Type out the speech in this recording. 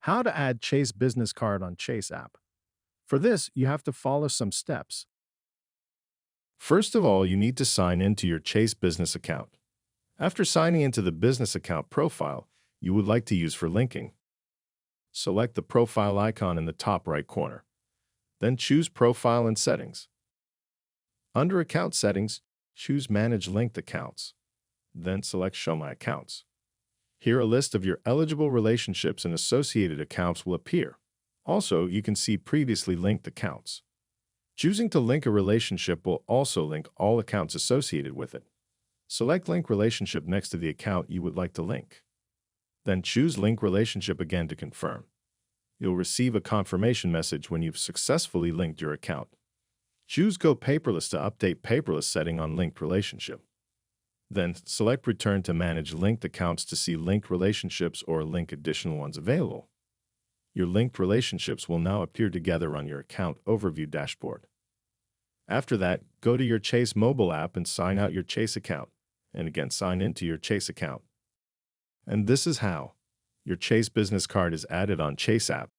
How to add Chase business card on Chase app. For this, you have to follow some steps. First of all, you need to sign into your Chase business account. After signing into the business account profile you would like to use for linking, select the profile icon in the top right corner. Then choose Profile and Settings. Under Account Settings, choose Manage Linked Accounts. Then select Show My Accounts. Here, a list of your eligible relationships and associated accounts will appear. Also, you can see previously linked accounts. Choosing to link a relationship will also link all accounts associated with it. Select Link Relationship next to the account you would like to link. Then choose Link Relationship again to confirm. You'll receive a confirmation message when you've successfully linked your account. Choose Go Paperless to update paperless setting on linked relationship. Then select Return to manage linked accounts to see linked relationships or link additional ones available. Your linked relationships will now appear together on your account overview dashboard. After that, go to your Chase mobile app and sign out your Chase account, and again sign into your Chase account. And this is how your Chase business card is added on Chase app.